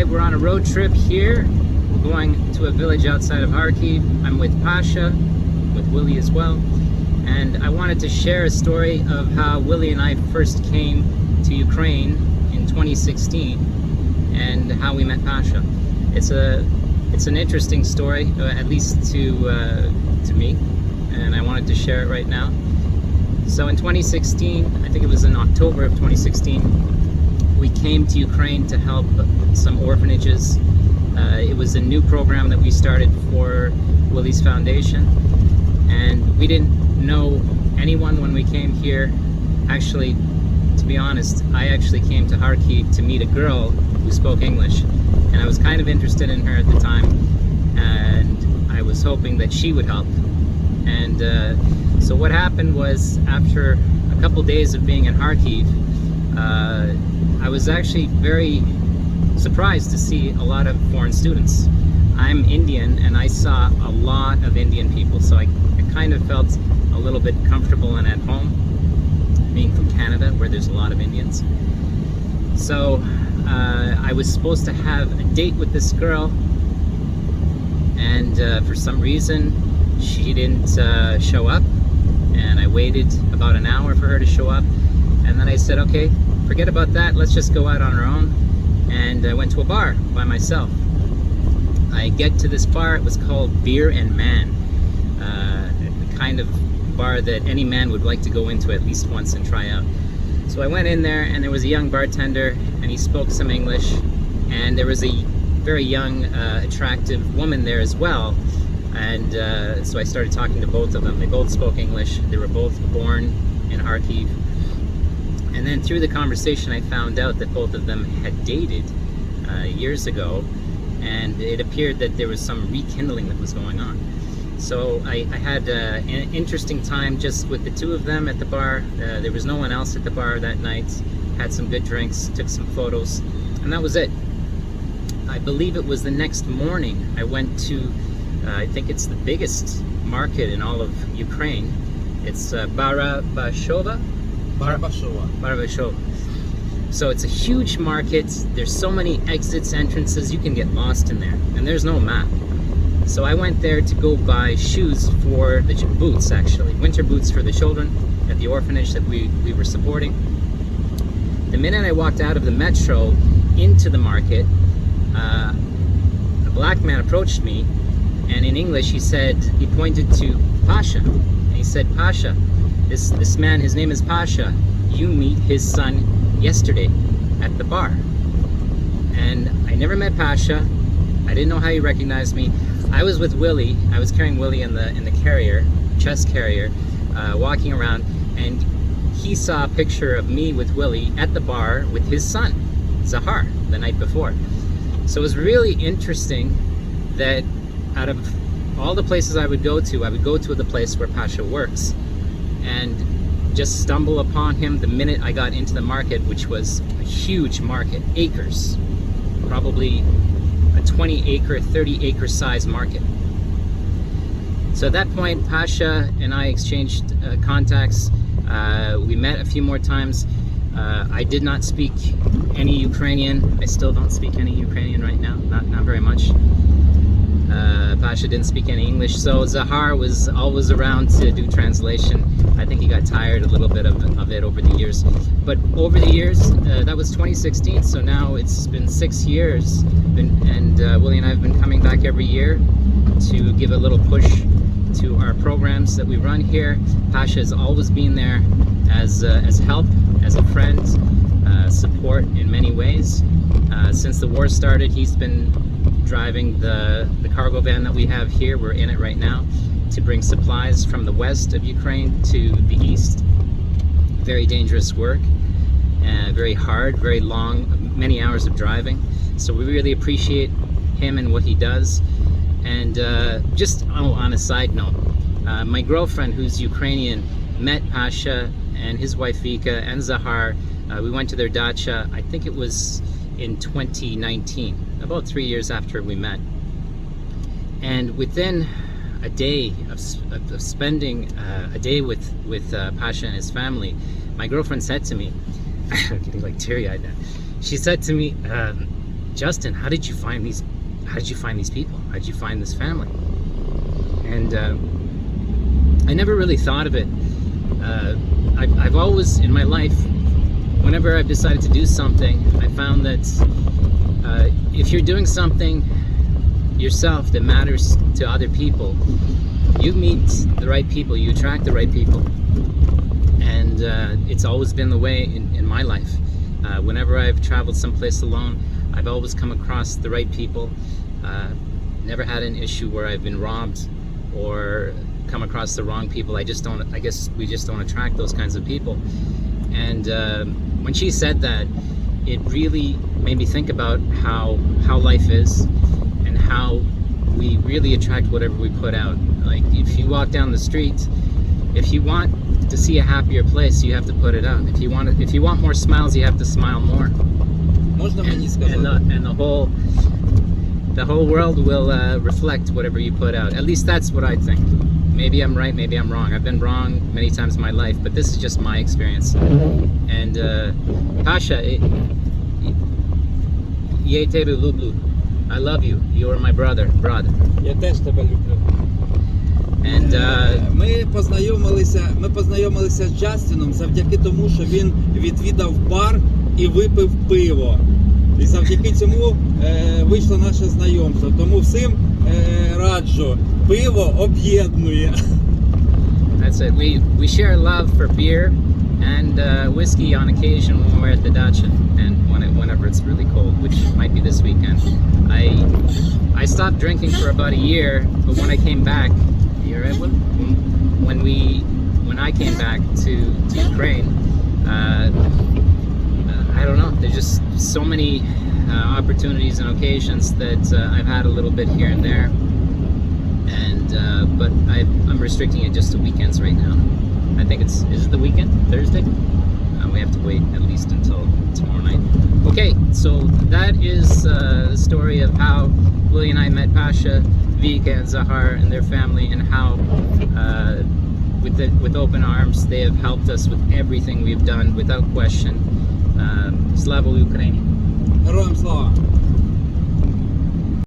right, we're on a road trip here, going to a village outside of Kharkiv. I'm with Pasha, with Willie as well, and I wanted to share a story of how Willie and I first came to Ukraine in 2016 and how we met Pasha. It's an interesting story, at least to me, and I wanted to share it right now. So in 2016, I think it was in October of 2016, we came to Ukraine to help some orphanages. It was a new program that we started for Willie's Foundation, and we didn't know anyone when we came here. Actually, to be honest, I actually came to Kharkiv to meet a girl who spoke English, and I was kind of interested in her at the time, and I was hoping that she would help. And so what happened was, after a couple days of being in Kharkiv, I was actually very surprised to see a lot of foreign students. I'm Indian, and I saw a lot of Indian people, so I kind of felt a little bit comfortable and at home, being from Canada, where there's a lot of Indians. So I was supposed to have a date with this girl, and for some reason she didn't show up, and I waited about an hour for her to show up, and then I said, okay, forget about that, let's just go out on our own. And I went to a bar by myself. I get to this bar. It was called Beer and Man, the kind of bar that any man would like to go into at least once and try out. So I went in there, and there was a young bartender, and he spoke some English, and there was a very young, attractive woman there as well. And so I started talking to both of them. They both spoke English. They were both born in Kharkiv. And then through the conversation, I found out that both of them had dated years ago, and it appeared that there was some rekindling that was going on. So I had an interesting time just with the two of them at the bar. There was no one else at the bar that night. Had some good drinks, took some photos, and that was it. I believe it was the next morning I went to, I think it's the biggest market in all of Ukraine. It's Barabashova. So it's a huge market. There's so many exits, entrances, you can get lost in there, and there's no map. So I went there to go buy shoes for the boots, actually, winter boots for the children at the orphanage that we were supporting. The minute I walked out of the metro into the market, a black man approached me, and in English he pointed to Pasha, and he said, Pasha, this man, his name is Pasha, you meet his son yesterday at the bar. And I never met Pasha. I didn't know how he recognized me. I was with Willie. I was carrying Willie in the carrier, chest carrier, walking around, and he saw a picture of me with Willie at the bar with his son, Zahar, the night before. So it was really interesting that out of all the places I would go to the place where Pasha works, and just stumble upon him the minute I got into the market, which was a huge market, acres, probably a 20-acre, 30-acre size market. So at that point, Pasha and I exchanged contacts. We met a few more times. I did not speak any Ukrainian. I still don't speak any Ukrainian right now, not very much. Pasha didn't speak any English, so Zahar was always around to do translation. I think he got tired a little bit of it over the years. But over the years, that was 2016, so now it's been 6 years, and Willie and I have been coming back every year to give a little push to our programs that we run here. Pasha has always been there as help, as a friend, support in many ways. Since the war started, he's been driving the cargo van that we have here. We're in it right now to bring supplies from the west of Ukraine to the east. Very dangerous work, very hard, very long, many hours of driving. So we really appreciate him and what he does. And just on a side note, my girlfriend, who's Ukrainian, met Pasha and his wife Vika and Zahar. We went to their dacha, I think it was in 2019, about 3 years after we met. And within a day of spending a day with Pasha and his family, my girlfriend said to me, I'm getting like teary-eyed now. She said to me, Justin, how did you find these people? How did you find this family? And I never really thought of it. I've always, in my life, whenever I've decided to do something, I found that if you're doing something yourself that matters to other people, you meet the right people, you attract the right people. And it's always been the way in my life. Whenever I've traveled someplace alone, I've always come across the right people. Never had an issue where I've been robbed or come across the wrong people. I guess we just don't attract those kinds of people. And when she said that, it really made me think about how life is and how we really attract whatever we put out. Like, if you walk down the street, if you want to see a happier place, you have to put it out. If you want more smiles, you have to smile more. And the whole world will reflect whatever you put out. At least that's what I think. Maybe I'm right, maybe I'm wrong. I've been wrong many times in my life, but this is just my experience. And Pasha, я тебе люблю. I love you. You are my brother. Я теж тебе люблю. And ми познайомилися з Джастіном завдяки тому, що він відвідав бар і випив пиво. І завдяки цьому вийшло наше знайомство. Тому всім раджу, пиво об'єднує. That's it. We share love for beer and whiskey on occasion when we're at the dacha, and whenever it's really cold, which might be this weekend. I stopped drinking for about a year, but when I came back, when I came back to Ukraine, I don't know. There's just so many opportunities and occasions that I've had a little bit here and there, and but I'm restricting it just to weekends right now. I think is it the weekend? Thursday? We have to wait at least until tomorrow night. Okay, so that is the story of how Willie and I met Pasha, Vika, and Zahar and their family, and how with open arms they have helped us with everything we've done without question. Slava Ukraini. Героям слава!